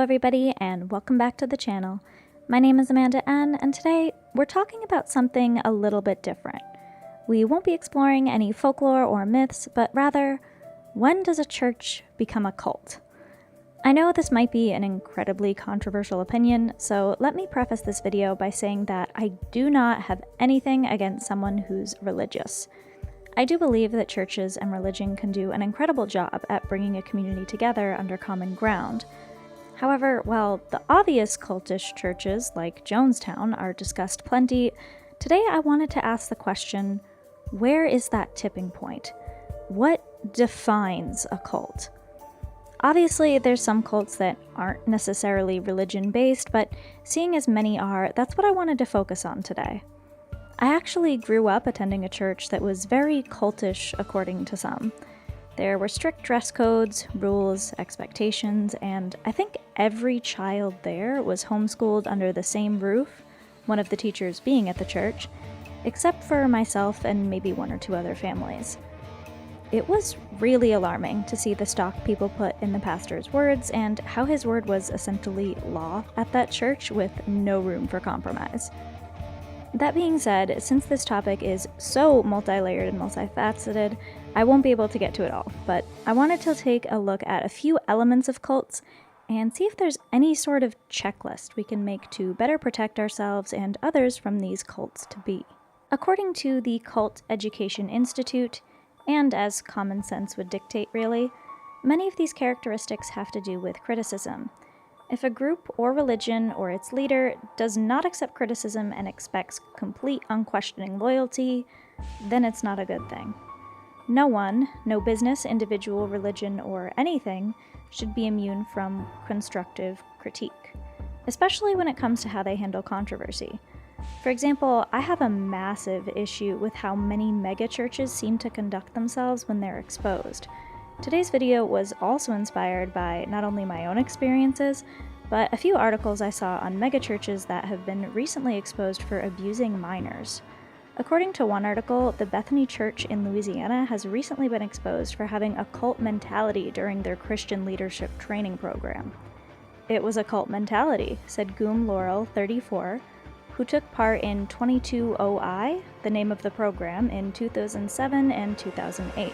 everybody, and welcome back to the channel. My name is Amanda N, and today we're talking about something a little bit different. We won't be exploring any folklore or myths, but rather, when does a church become a cult? I know this might be an incredibly controversial opinion, so let me preface this video by saying that I do not have anything against someone who's religious. I do believe that churches and religion can do an incredible job at bringing a community together under common ground. However, while the obvious cultish churches like Jonestown are discussed plenty, today I wanted to ask the question, where is that tipping point? What defines a cult? Obviously, there's some cults that aren't necessarily religion-based, but seeing as many are, that's what I wanted to focus on today. I actually grew up attending a church that was very cultish, according to some. There were strict dress codes, rules, expectations, and I think every child there was homeschooled under the same roof, one of the teachers being at the church, except for myself and maybe one or two other families. It was really alarming to see the stock people put in the pastor's words and how his word was essentially law at that church with no room for compromise. That being said, since this topic is so multi-layered and multifaceted, I won't be able to get to it all, but I wanted to take a look at a few elements of cults and see if there's any sort of checklist we can make to better protect ourselves and others from these cults to be. According to the Cult Education Institute, and as common sense would dictate really, many of these characteristics have to do with criticism. If a group or religion or its leader does not accept criticism and expects complete unquestioning loyalty, then it's not a good thing. No one, no business, individual, religion, or anything should be immune from constructive critique, especially when it comes to how they handle controversy. For example, I have a massive issue with how many megachurches seem to conduct themselves when they're exposed. Today's video was also inspired by not only my own experiences, but a few articles I saw on megachurches that have been recently exposed for abusing minors. According to one article, the Bethany Church in Louisiana has recently been exposed for having a cult mentality during their Christian leadership training program. It was a cult mentality, said Goom Laurel, 34, who took part in 22OI, the name of the program, in 2007 and 2008.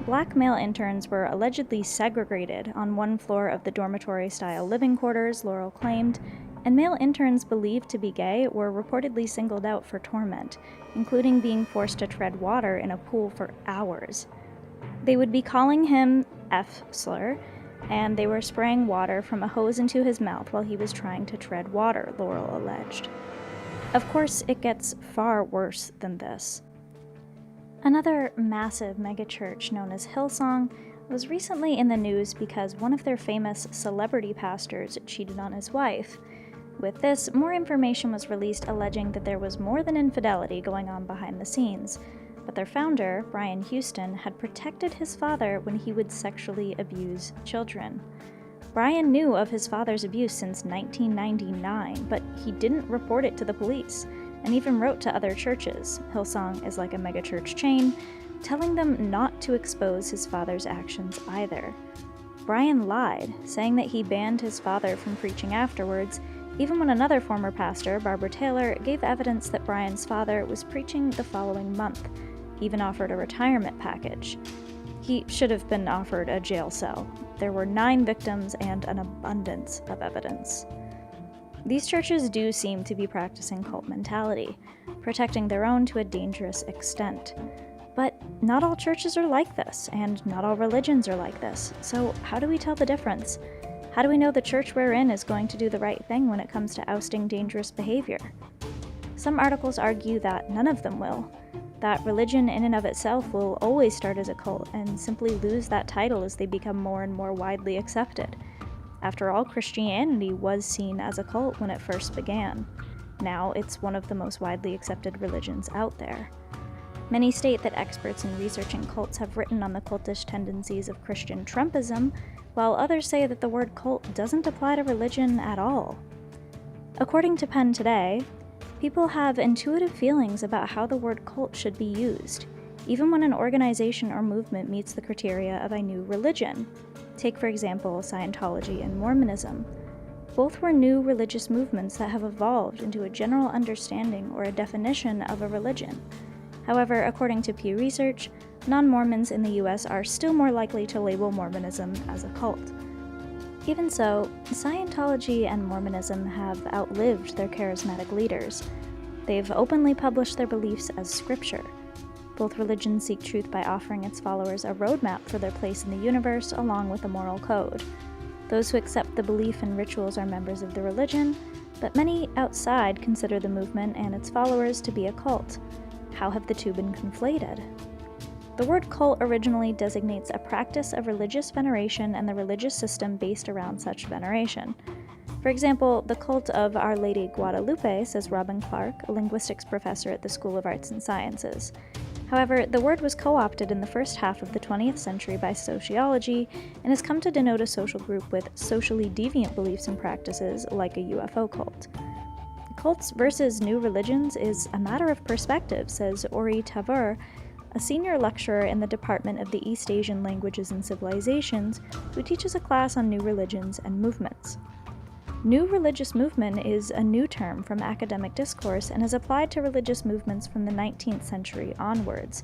Black male interns were allegedly segregated on one floor of the dormitory-style living quarters, Laurel claimed, and male interns believed to be gay were reportedly singled out for torment, including being forced to tread water in a pool for hours. They would be calling him F-slur, and they were spraying water from a hose into his mouth while he was trying to tread water, Laurel alleged. Of course, it gets far worse than this. Another massive megachurch known as Hillsong was recently in the news because one of their famous celebrity pastors cheated on his wife. With this, more information was released alleging that there was more than infidelity going on behind the scenes, but their founder, Brian Houston, had protected his father when he would sexually abuse children. Brian knew of his father's abuse since 1999, but he didn't report it to the police, and even wrote to other churches, Hillsong is like a megachurch chain, telling them not to expose his father's actions either. Brian lied, saying that he banned his father from preaching afterwards, even when another former pastor, Barbara Taylor, gave evidence that Brian's father was preaching the following month, even offered a retirement package. He should have been offered a jail cell. There were 9 victims and an abundance of evidence. These churches do seem to be practicing cult mentality, protecting their own to a dangerous extent. But not all churches are like this, and not all religions are like this, so how do we tell the difference? How do we know the church we're in is going to do the right thing when it comes to ousting dangerous behavior? Some articles argue that none of them will, that religion in and of itself will always start as a cult and simply lose that title as they become more and more widely accepted. After all, Christianity was seen as a cult when it first began. Now it's one of the most widely accepted religions out there. Many state that experts in researching cults have written on the cultish tendencies of Christian Trumpism, while others say that the word cult doesn't apply to religion at all. According to Penn Today, people have intuitive feelings about how the word cult should be used, even when an organization or movement meets the criteria of a new religion. Take, for example, Scientology and Mormonism. Both were new religious movements that have evolved into a general understanding or a definition of a religion. However, according to Pew Research, non-Mormons in the US are still more likely to label Mormonism as a cult. Even so, Scientology and Mormonism have outlived their charismatic leaders. They've openly published their beliefs as scripture. Both religions seek truth by offering its followers a roadmap for their place in the universe along with a moral code. Those who accept the belief and rituals are members of the religion, but many outside consider the movement and its followers to be a cult. How have the two been conflated? The word cult originally designates a practice of religious veneration and the religious system based around such veneration. For example, the cult of Our Lady Guadalupe, says Robin Clark, a linguistics professor at the School of Arts and Sciences. However, the word was co-opted in the first half of the 20th century by sociology and has come to denote a social group with socially deviant beliefs and practices like a UFO cult. Cults versus new religions is a matter of perspective, says Ori Tavur, a senior lecturer in the Department of the East Asian Languages and Civilizations who teaches a class on new religions and movements. New religious movement is a new term from academic discourse and is applied to religious movements from the 19th century onwards.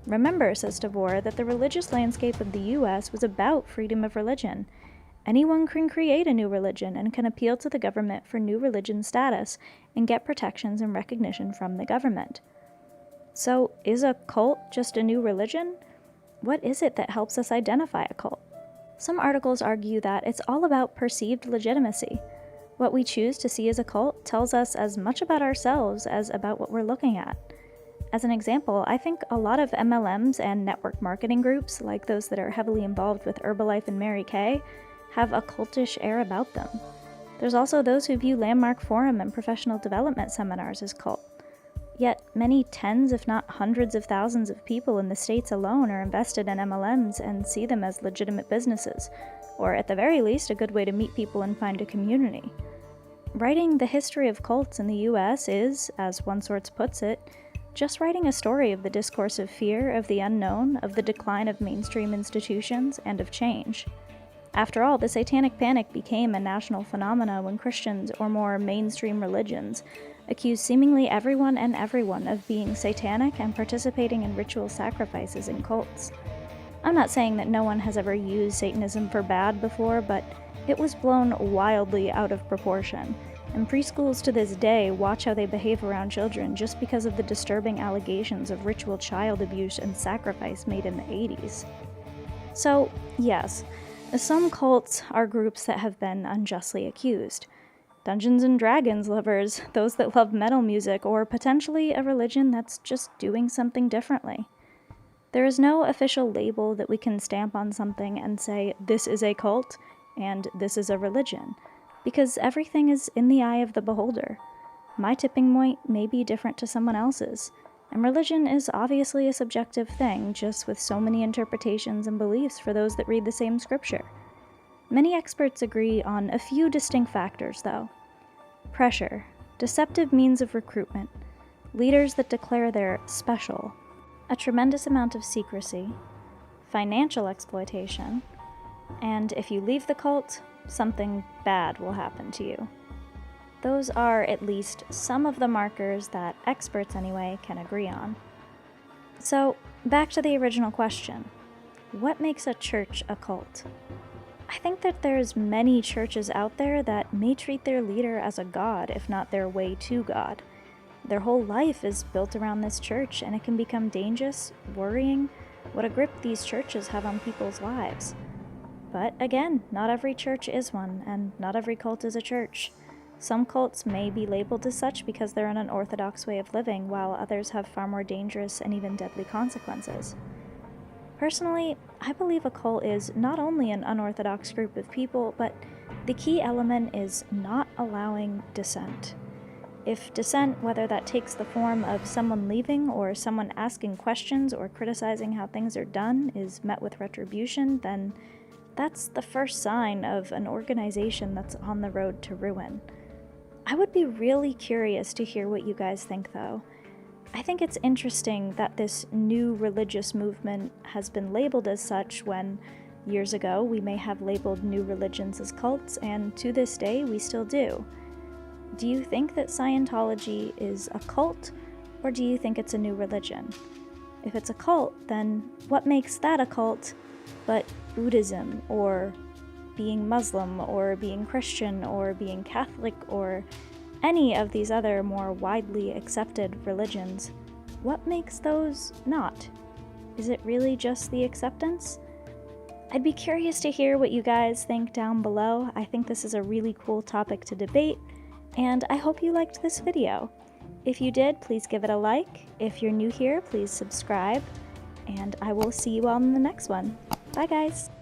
Remember, says Tavor, that the religious landscape of the U.S. was about freedom of religion. Anyone can create a new religion and can appeal to the government for new religion status and get protections and recognition from the government. So, is a cult just a new religion? What is it that helps us identify a cult? Some articles argue that it's all about perceived legitimacy. What we choose to see as a cult tells us as much about ourselves as about what we're looking at. As an example, I think a lot of MLMs and network marketing groups, like those that are heavily involved with Herbalife and Mary Kay, have a cultish air about them. There's also those who view Landmark Forum and professional development seminars as cult. Yet many tens, if not hundreds of thousands of people in the States alone are invested in MLMs and see them as legitimate businesses, or at the very least a good way to meet people and find a community. Writing the history of cults in the US is, as one source puts it, just writing a story of the discourse of fear, of the unknown, of the decline of mainstream institutions, and of change. After all, the Satanic Panic became a national phenomena when Christians, or more mainstream religions, accused seemingly everyone and everyone of being satanic and participating in ritual sacrifices in cults. I'm not saying that no one has ever used Satanism for bad before, but it was blown wildly out of proportion, and preschools to this day watch how they behave around children just because of the disturbing allegations of ritual child abuse and sacrifice made in the 80s. So, yes, some cults are groups that have been unjustly accused. Dungeons and Dragons lovers, those that love metal music, or potentially a religion that's just doing something differently. There is no official label that we can stamp on something and say, this is a cult, and this is a religion, because everything is in the eye of the beholder. My tipping point may be different to someone else's, and religion is obviously a subjective thing, just with so many interpretations and beliefs for those that read the same scripture. Many experts agree on a few distinct factors, though. Pressure, deceptive means of recruitment, leaders that declare they're special, a tremendous amount of secrecy, financial exploitation, and if you leave the cult, something bad will happen to you. Those are at least some of the markers that experts, anyway, can agree on. So, back to the original question. What makes a church a cult? I think that there's many churches out there that may treat their leader as a god, if not their way to God. Their whole life is built around this church, and it can become dangerous, worrying, what a grip these churches have on people's lives. But again, not every church is one, and not every cult is a church. Some cults may be labeled as such because they're an unorthodox way of living, while others have far more dangerous and even deadly consequences. Personally, I believe a cult is not only an unorthodox group of people, but the key element is not allowing dissent. If dissent, whether that takes the form of someone leaving or someone asking questions or criticizing how things are done, is met with retribution, then that's the first sign of an organization that's on the road to ruin. I would be really curious to hear what you guys think, though. I think it's interesting that this new religious movement has been labeled as such when Years ago, we may have labeled new religions as cults, and to this day, we still do. Do you think that Scientology is a cult, or do you think it's a new religion? If it's a cult, then what makes that a cult but Buddhism, or being Muslim, or being Christian, or being Catholic, or any of these other more widely accepted religions? What makes those not? Is it really just the acceptance? I'd be curious to hear what you guys think down below. I think this is a really cool topic to debate, and I hope you liked this video. If you did, please give it a like. If you're new here, please subscribe, and I will see you all in the next one. Bye, guys!